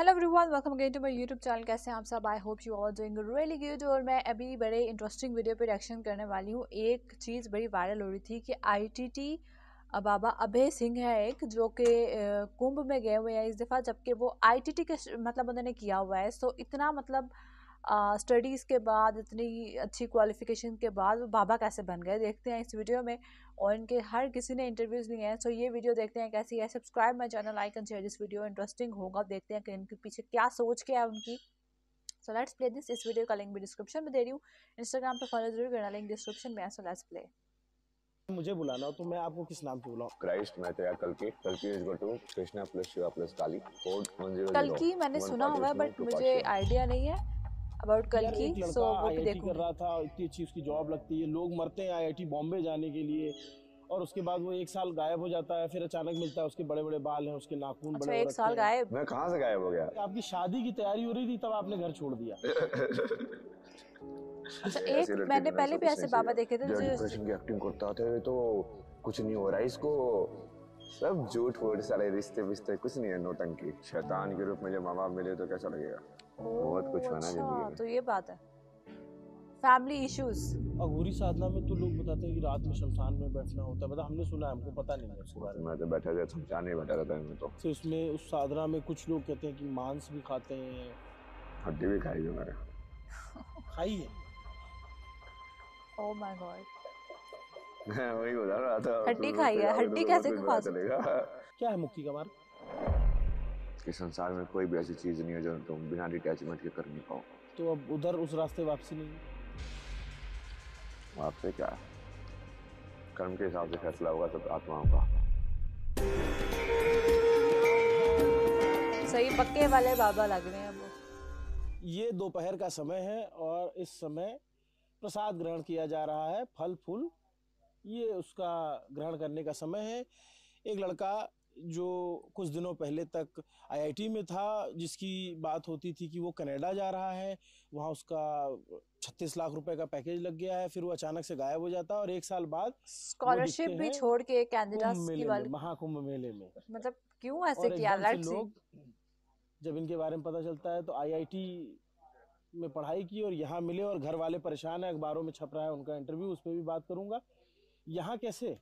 Hello everyone, welcome again to my YouTube channel. कैसे हैं आप सब? I hope you all doing really good. और मैं अभी बड़े इंटरेस्टिंग वीडियो पे रिएक्शन करने वाली हूँ। एक चीज़ बड़ी वायरल हो रही थी कि आईटीटी बाबा अभय सिंह है एक, जो कि कुंभ में गए हुए हैं इस दफ़ा, जबकि वो आईटीटी के मतलब उन्होंने किया हुआ है। सो इतना मतलब स्टडीज़ के बाद, इतनी अच्छी क्वालिफिकेशन के बाद वो बाबा कैसे बन गए, देखते हैं इस वीडियो में। और इनके हर किसी ने इंटरव्यूज़ लिए हैं। सो ये वीडियो देखते हैं कैसी है। Subscribe my channel, like and share this video, interesting होगा। देखते हैं कि इनके पीछे क्या सोच के है उनकी। So let's play this. इस वीडियो का लिंक भी डिस्क्रिप्शन में दे रही हूँ। इंस्टाग्राम पर फॉलो जरूर करना, लिंक डिस्क्रिप्शन में है। So let's play. मुझे बुलाना हो तो मैं आपको किस नाम से बुलाऊं? क्राइस्ट मैं तो यार कल्कि is equal to Krishna plus Shiva plus Kali code 100 कल की मैंने सुना हुआ है बट मुझे आइडिया नहीं है अबाउट कल यार की। एक सो लड़का वो भी आईआईटी कर देखूंगी। रहा था, इतनी अच्छी उसकी जॉब लगती है, लोग मरते हैं आईआईटी बॉम्बे जाने के लिए, और उसके बाद वो एक साल गायब हो जाता है, फिर अचानक मिलता है उसके बड़े बड़े बाल हैं, उसके नाखून अच्छा, बड़े हो एक रखे साल हैं। गायब? मैं कहाँ से गायब हो गया? आपकी शादी की तैयारी हो रही थी तब आपने घर छोड़ दिया। अच्छा, ऐसे एक लड़के मैंने ढूंढने पहले से भी कुछ ऐसे नहीं बाबा चाहिए। देखे थे जो जो डिप्रेशन की एक्टिंग करता था तो कुछ नहीं हो रहा है इसको। सब झूठ फूट सारे रिश्ते विश्ते कुछ नहीं है, नौटंकी। शैतान के रूप में जब माँ बाप मिले तो कैसा लगेगा? बहुत कुछ होना अच्छा, जिंदगी में। तो ये बात है। Family issues. अघोरी साधना में तो लोग बताते हैं कि रात में शमशान में बैठना होता है, मतलब हमने सुना है, हमको पता नहीं है उसके बारे में। मैं तो बैठा था, समझाने ही बैठा रहता मैं तो। फिर उसमें उस साधना में कुछ लोग कहते हैं कि मांस भी खाते हैं। हड्डी भी खाई है मैंने। खाई है? ओह माय गॉड, मैं वही बता रहा था, हड्डी तुम खाई रोते है? जाओगे तो हड्डी बहुत कैसे कुछ खा पता सकते? चलेगा। क्या है मुक्ति का मार्ग? कि संसार में कोई भी ऐसी चीज नहीं है जो तुम बिना डिटैचमेंट के कर नहीं पाओ। तो अब उधर उस रास्ते वापसी नहीं? आपसे क्या है? कर्म के हिसाब से फैसला होगा सब आत्माओं का। सही पक्के वाले बाबा लग रहे हैं वो। ये दोपहर का समय है और इस समय प्रसाद ग्रहण किया जा रहा है, फल फूल, ये उसका ग्रहण करने का समय है। एक लड़का जो कुछ दिनों पहले तक आईआईटी में था, जिसकी बात होती थी कि वो कनाडा जा रहा है, वहाँ उसका 36 लाख रुपए का पैकेज लग गया है, फिर वो अचानक से गायब हो जाता है और एक साल बाद वो स्कॉलरशिप दिखते भी हैं छोड़ के कुंभ कैनेडास की मेले में, वाली। महाकुंभ मेले में। मतलब क्यों ऐसे और किया? एकदम से लेट्स सी। लोग, जब इनके बारे में पता चलता है तो आईआईटी में पढ़ाई की और यहाँ मिले और घर वाले परेशान है, अखबारों में छप रहा है उनका इंटरव्यू, उस पर भी बात करूंगा। यहाँ कैसे?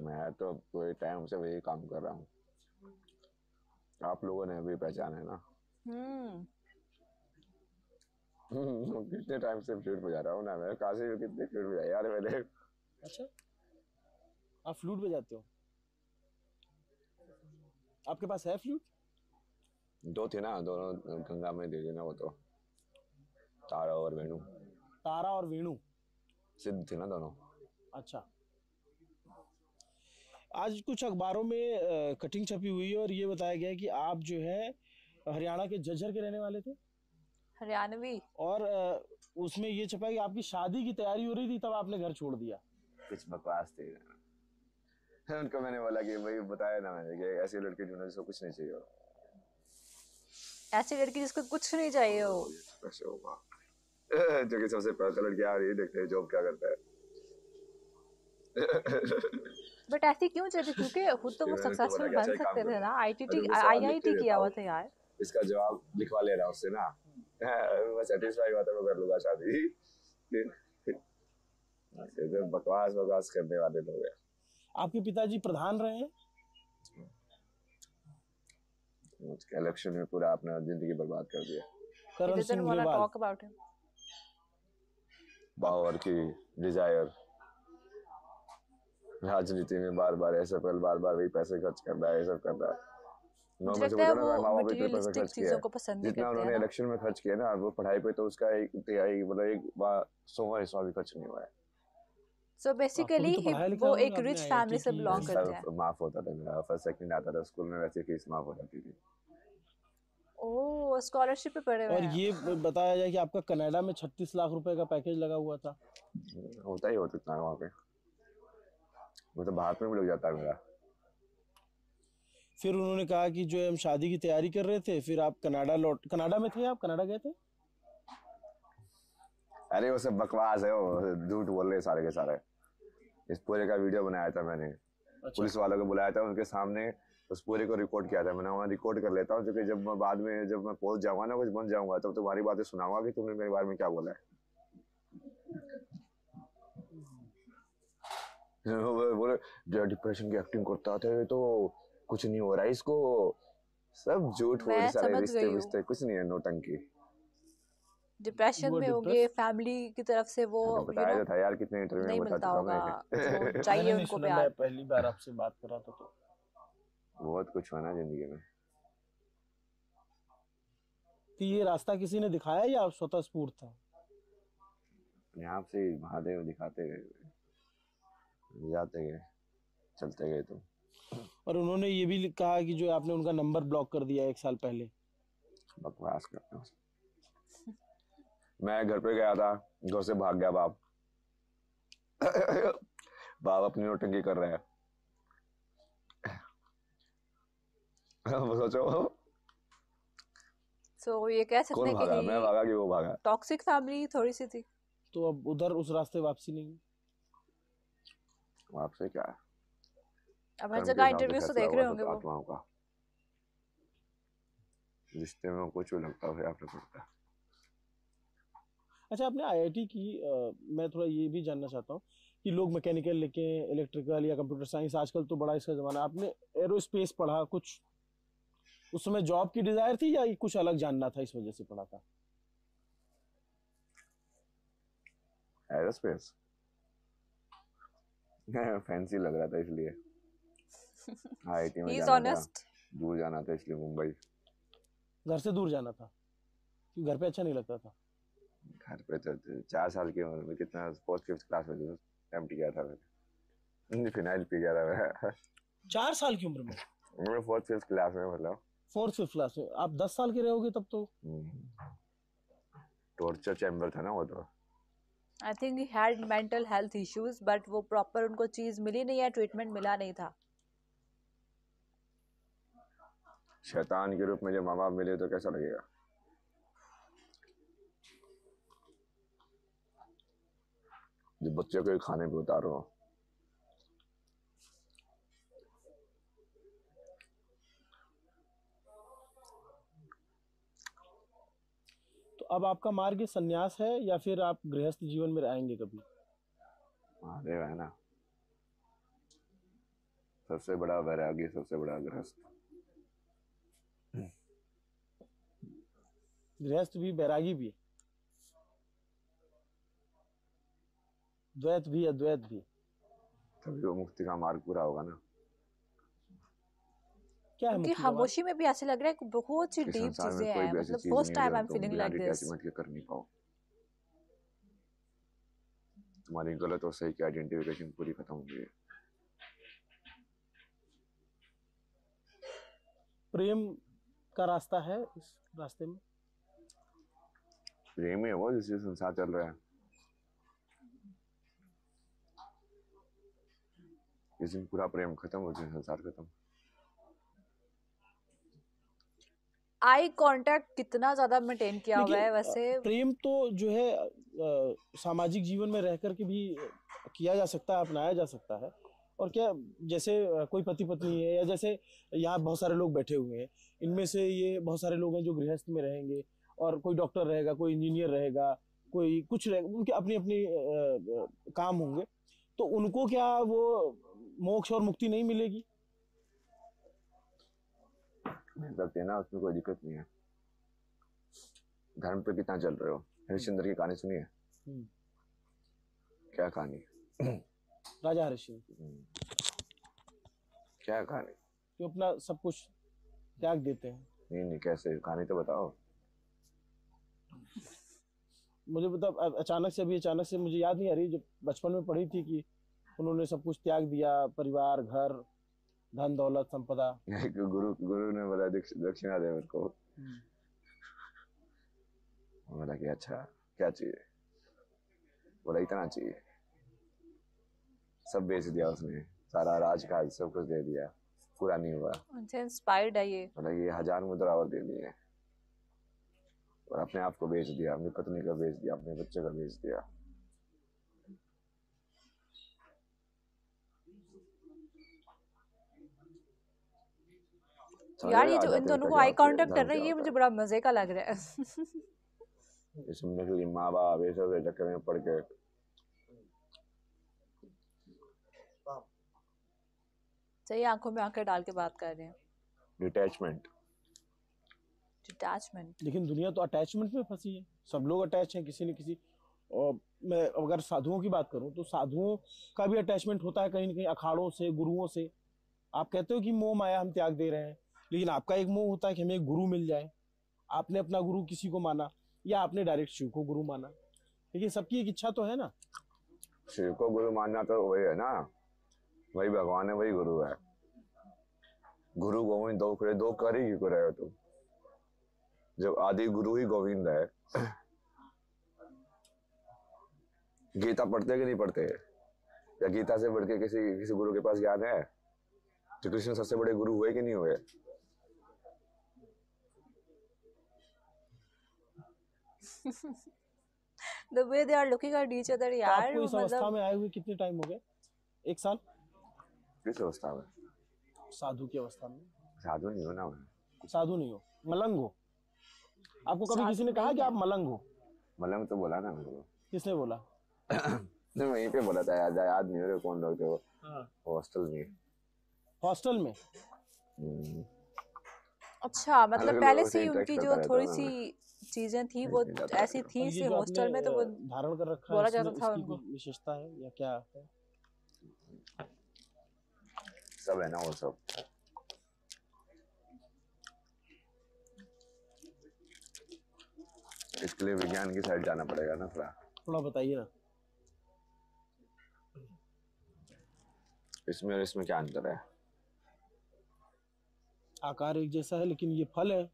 मैं तो पूरे टाइम से वही काम कर रहा हूँ। आप लोगों ने भी पहचाना है ना। कितने टाइम से फ्लूट बजा रहा हूँ ना मैं। काशी में कितने फ्लूट बजाए यार मैंने। अच्छा, आप फ्लूट बजाते हो? आपके पास है फ्लूट? दो थे ना, दोनों गंगा में दे देना वो तो। तारा और वेणु। तारा और वेणु सिद्ध थे ना दोनों। अच्छा। आज कुछ अखबारों में कटिंग छपी हुई है और ये बताया गया है कि आप जो है हरियाणा के झज्जर के रहने वाले थे। हरियाणवी। और उसमें ये छपा है कि आपकी शादी की तैयारी हो रही थी तब आपने घर छोड़ दिया। कुछ बकवास थे। उनको मैंने बोला कि वही बताया ना मैंने कि ऐसी लड़की ढूंढो जिसको कुछ नहीं चाहिए। ऐसी लड़की जिसको कुछ नहीं चाहिए हो। कैसे होगा? जो कि सबसे पहले लड़की आ रही है, देखते हैं जॉब क्या करता है। बट ऐसी क्यों चाहिए? क्योंकि खुद तो वो सक्सेसफुल बन सकते थे ना। आईटीटी आईआईटी किया हुआ था यार। इसका जवाब लिखवा ले रहा उससे ना। मैं सेटिस्फाई हुआ तो मैं कर लूंगा शादी। तो बकवास बकवास करने वाले लोग हैं। आपके पिताजी प्रधान रहे हैं? इलेक्शन में पूरा अपना जिंदगी बर्बाद कर दिया। Karan Singh Grewal. Talk about him. Power की डिजायर, राजनीति में बार बार ऐसा पहले बार बार वही पैसे खर्च करना है, ये सब करना है। मुझे लगता है वो मटेरियलिस्टिक चीजों को पसंद नहीं जितना करते उन्होंने हैं ना। इलेक्शन में खर्च किया ना, वो पढ़ाई पे तो उसका एक तिहाई मतलब एक 100वां हिस्सा भी खर्च नहीं हुआ है। सो बेसिकली वो एक रिच फैमिली से बिलोंग करते हैं। माफ होता था मेरा, फर्स्ट सेकंड आता था स्कूल में, वैसे फीस माफ हो जाती थी। ओह, स्कॉलरशिप पे पढ़े हुए और हैं। ये बताया जाए कि आपका कनाडा में 36 लाख रुपए का पैकेज लगा हुआ था। होता ही होता इतना वहाँ पे, मतलब बाहर में भी लग जाता है मेरा। फिर उन्होंने कहा कि जो हम शादी की तैयारी कर रहे थे, फिर आप कनाडा में थे, आप कनाडा गए थे? अरे वो सब बकवास है, वो झूठ बोल रहे सारे के सारे। इस पूरे का वीडियो बनाया था मैंने। अच्छा। पुलिस वालों को बुलाया था उनके सामने, उस पूरे को रिकॉर्ड किया था मैंने, वहाँ रिकॉर्ड कर लेता हूँ, क्योंकि जब मैं बाद में जब मैं पहुंच जाऊंगा ना, कुछ बन जाऊंगा, तब तुम्हारी बातें सुनाऊंगा कि तुमने मेरे बारे में क्या बोला है। बोले जो डिप्रेशन की एक्टिंग करता था, तो कुछ नहीं हो रहा है इसको, सब झूठ फूट मैं सारे समझ रिश्ते गई हूँ, विश्ते, कुछ नहीं है, नौटंकी। डिप्रेशन यू आर में होंगे, डिप्रेस। फैमिली की तरफ से वो मैंने बताया तो था यार, कितने इंटरव्यू में नहीं बता मिलता चुका होगा जो मैं। चाहिए मैंने नहीं उनको सुना, मैं प्यार। पहली बार आपसे बात कर रहा था तो। बहुत कुछ हुआ ना जिंदगी में। कि ये रास्ता किसी ने दिखाया या स्वतः स्फूर्त था? अपने आप से ही महादेव दिखाते गए, जाते गए, चलते गए तुम। और उन्होंने ये भी कहा कि जो आपने उनका नंबर ब्लॉक कर दिया 1 साल पहले। बकवास करते हो। मैं घर पे गया था, घर से भाग गया बाप। बाप अपनी नौटंकी कर रहे हैं। सोचो सो ये कह सकते कौन हैं कि भागा, मैं भागा कि वो भागा। टॉक्सिक फैमिली थोड़ी सी थी। तो अब उधर उस रास्ते वापसी नहीं है। आपसे क्या है, अब हर कर्म के जगह हिसाब से इंटरव्यूज तो फैसला देख हुआ रहे होंगे सब वो। आत्माओं का। रिश्ते में कुछ भी लगता है आपने पड़ता है। अच्छा, आपने आईआईटी की, मैं थोड़ा ये भी जानना चाहता हूँ कि लोग मैकेनिकल लेके इलेक्ट्रिकल या कंप्यूटर साइंस, आजकल तो बड़ा इसका जमाना, आपने एरोस्पेस पढ़ा, कुछ उस समय जॉब की डिजायर थी या कुछ अलग जानना था इस वजह से पढ़ा था? एरोस्पेस फैंसी लग रहा था इसलिए। आईआईटी में ही इज जाना था, ऑनेस्ट। दूर जाना था इसलिए मुंबई। घर से दूर जाना था कि घर पे अच्छा नहीं लगता था? घर पे तो 4 साल की उम्र में, कितना 4th 5th क्लास में तो एम्प्टी किया था मैंने, फिनाइल पी गया था मैं। 4 साल की उम्र में? मैं 4th 5th क्लास में, मतलब 4th 5th क्लास में? आप 10 साल के रहोगे तब तो। टॉर्चर चैम्बर था ना वो तो। I think he had mental health issues, but वो प्रॉपर उनको चीज मिली नहीं है, ट्रीटमेंट मिला नहीं था। शैतान के रूप में जब माँ बाप मिले तो कैसा लगेगा। जब बच्चे को खाने पे उतारो। तो अब आपका मार्ग संन्यास है या फिर आप गृहस्थ जीवन में रहेंगे कभी? महादेव है ना, सबसे बड़ा वैरागी, सबसे बड़ा गृहस्थ। गृहस्थ भी, बैरागी भी, द्वैत भी, अद्वैत भी। तभी वो मुक्ति का मार्ग पूरा होगा ना। क्या है उनकी मुक्ति का मार्ग? खामोशी में भी ऐसे लग रहा है कि बहुत सी कि डीप संसार में चीजें कोई हैं, भी ऐसी मतलब चीज फर्स्ट नहीं है टाइम जो आई एम तुम फीलिंग बिना लाइक दिस। डिटैचमेंट के कर नहीं पाओ। तुम्हारी गलत और सही की आइडेंटिफिकेशन पूरी खत्म हो गई है। प्रेम का रास्ता है इस रास्ते में? प्रेम ही है वो जिससे संसार चल रहा है। जिस दिन पूरा प्रेम खत्म हो जाए, संसार खत्म। आई कांटेक्ट कितना ज्यादा मेंटेन किया हुआ है देखिए, वैसे। प्रेम तो जो है सामाजिक जीवन में रह करके भी किया जा सकता है, अपनाया जा सकता है। और क्या, जैसे कोई पति पत्नी है, या जैसे यहाँ बहुत सारे लोग बैठे हुए हैं, इनमें से ये बहुत सारे लोग हैं जो गृहस्थ में रहेंगे, और कोई डॉक्टर रहेगा, कोई इंजीनियर रहेगा, कोई कुछ रहेगा, उनके अपनी अपनी काम होंगे। तो उनको क्या वो मोक्ष और मुक्ति नहीं मिलेगी? सकते हैं ना, उसमें कोई दिक्कत नहीं है। धर्म पे कितना चल रहे हो। हरिश्चंद्र की कहानी सुनी है? क्या कहानी? राजा हरिश्चंद्र। क्या कहानी? जो अपना सब कुछ त्याग देते हैं। नहीं, कैसे, कहानी तो बताओ। मुझे मतलब अचानक से मुझे याद नहीं आ रही, जब बचपन में पढ़ी थी कि उन्होंने सब कुछ त्याग दिया, परिवार, घर, धन दौलत, संपदा। गुरु ने बोला दक्षिणा दे मेरे को। बोला कि अच्छा क्या चाहिए? बोला इतना चाहिए। सब बेच दिया उसने, सारा राजकाज सब कुछ दे दिया, पूरा नहीं हुआ। उनसे इंस्पायर्ड है ये। बोला ये 1000 मुद्रा और दे दिए, और अपने आप को बेच दिया, अपनी पत्नी का बेच दिया, अपने बच्चे का बेच दिया। समझ यार रहे ये हो जो इन आध्यात्मिकता दोनों को क्या आई होती है, कांटेक्ट कर धर्म रहे क्या हैं ये होता मुझे है। बड़ा मजे का लग रहा है। ये सुनने के लिए माँ बाप ये सब के चक्कर में पड़ के सही आंखों में आंखें डाल के बात कर रहे हैं। डिटैचमेंट। डिटैचमेंट। लेकिन दुनिया तो अटैचमेंट में फंसी है, सब लोग अटैच हैं किसी न किसी। और मैं अगर साधुओं की बात करूं तो साधुओं का भी अटैचमेंट होता है कहीं न कहीं अखाड़ों से, गुरुओं से। आप कहते हो कि मोह माया हम त्याग दे रहे हैं, लेकिन आपका एक मोह होता है कि हमें एक गुरु मिल जाए। आपने अपना गुरु किसी को माना, या आपने डायरेक्ट शिव को गुरु माना, लेकिन सबकी एक इच्छा तो है ना। शिव को गुरु मानना तो वही है ना, वही भगवान है, वही गुरु है। गुरु गोविंद दो खड़े, दो कर ही क्यों रहे हो तुम, जब आदि गुरु ही गोविंद है। गीता पढ़ते कि नहीं पढ़ते, या गीता से बढ़ के किसी गुरु के पास ज्ञान है। तो कृष्ण सबसे बड़े गुरु हुए कि नहीं हुए। The way they are looking at each other तो यार, आपको इस अवस्था मतलब में आए हुए कितने टाइम हो गए? 1 साल? किस अवस्था में? साधु की अवस्था में। साधु नहीं हो ना मैं। साधु नहीं हो, मलंग हो। आपको कभी किसी साधु ने कहा नहीं कि है। आप मलंग हो? मलंग तो बोला ना मेरे को। किसने बोला? नहीं वहीं पे बोला था, याद नहीं हो रहा कौन लोग थे वो। हाँ। हॉस्टल में। हॉस्टल में? अच्छा, मतलब अलग पहले लोगों से ही interact उनकी करता जो रहता थोड़ी था सी मैं। चीजें थी वो नहीं जाता ऐसी था। थी, और ये से जो आपने हॉस्टल में तो वो धारण कर रखा है, बोला जाता था इसकी उनको। कोई विशेषता है या क्या है? सब है ना वो सब। इसके लिए विज्ञान की साइड जाना पड़ेगा ना थोड़ा। थोड़ा बताइए ना। इसमें और इसमें क्या अंतर है? आकार एक जैसा है, लेकिन ये फल है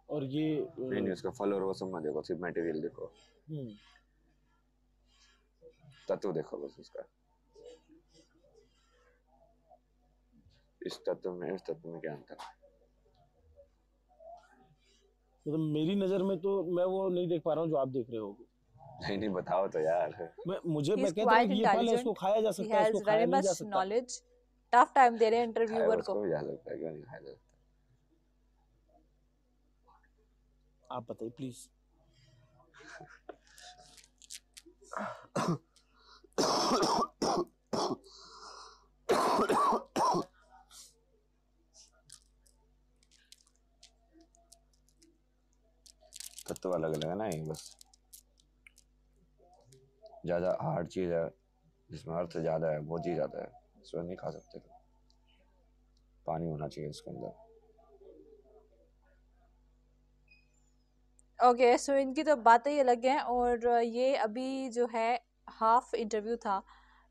और ये नहीं उसका फल और वो सब मत देखो, सिर्फ मटेरियल देखो, तत्व देखो बस उसका। इस तत्व में उस तत्व में क्या अंतर है? मतलब मेरी नजर में तो मैं वो नहीं देख पा रहा हूँ जो आप देख रहे हो। नहीं बताओ तो यार। मैं He is कहता हूँ quite कि ये फल है, इसको intelligent. खाया जा He सकता है, इसको has खाया very नहीं जा much सकता। knowledge. टफ टाइम दे रहे हैं खाया इंटरव्यूअर उसको को। भी जा सकता है, क्यों नहीं खाया जा सकता? आप बताइए प्लीज। तत्व अलग अलग है ना, ये बस ज्यादा हार्ड चीज है जिसमें अर्थ ज्यादा है, वो चीज ज्यादा है, इसको नहीं खा सकते। पानी होना चाहिए उसके अंदर। ओके, सो इनकी तो बातें ही अलग हैं। और ये अभी जो है हाफ इंटरव्यू था।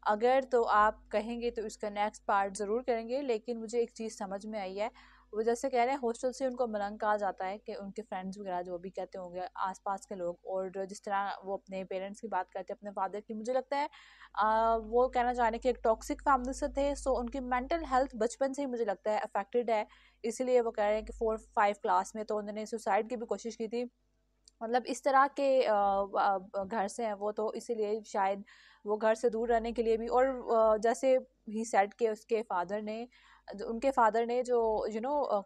अगर तो आप कहेंगे तो इसका नेक्स्ट पार्ट ज़रूर करेंगे। लेकिन मुझे एक चीज़ समझ में आई है, वो जैसे कह रहे हैं हॉस्टल से उनको मलंग कहा जाता है, कि उनके फ्रेंड्स वगैरह जो भी कहते होंगे आसपास के लोग, और जिस तरह वो अपने पेरेंट्स की बात करते हैं, अपने फादर की, मुझे लगता है वो कहना चाह रहे हैं कि एक टॉक्सिक फैमिली से थे। सो उनकी मेंटल हेल्थ बचपन से ही मुझे लगता है अफेक्टेड है। इसीलिए वो कह रहे हैं कि 4-5 क्लास में तो उन्होंने सुसाइड की भी कोशिश की थी। मतलब इस तरह के घर से हैं वो, तो इसीलिए शायद वो घर से दूर रहने के लिए भी। और जैसे ही सेट के उसके फादर ने, उनके फादर ने जो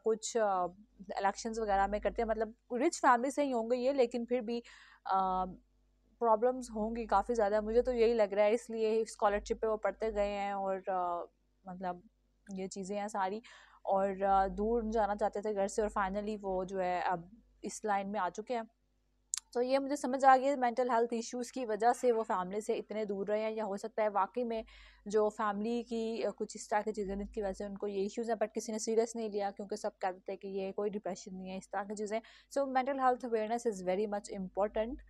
कुछ इलेक्शंस वगैरह में करते हैं, मतलब रिच फैमिली से ही होंगे ये, लेकिन फिर भी प्रॉब्लम्स होंगी काफ़ी ज़्यादा, मुझे तो यही लग रहा है। इसलिए स्कॉलरशिप पे वो पढ़ते गए हैं, और मतलब ये चीज़ें हैं सारी। और दूर जाना चाहते थे घर से, और फाइनली वो जो है अब इस लाइन में आ चुके हैं। तो ये मुझे समझ आ गया, मेंटल हेल्थ इश्यूज़ की वजह से वो फैमिली से इतने दूर रहे हैं। या हो सकता है वाकई में जो फैमिली की कुछ इस तरह की चीज़ें जिनकी वजह से उनको ये इश्यूज़ हैं, बट किसी ने सीरियस नहीं लिया, क्योंकि सब कहते थे कि ये कोई डिप्रेशन नहीं है, इस तरह की चीज़ें। So mental health awareness is very much important.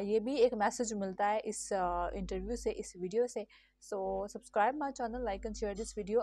ये भी एक मैसेज मिलता है इस इंटरव्यू से, इस वीडियो से। So subscribe my channel, like and share this video.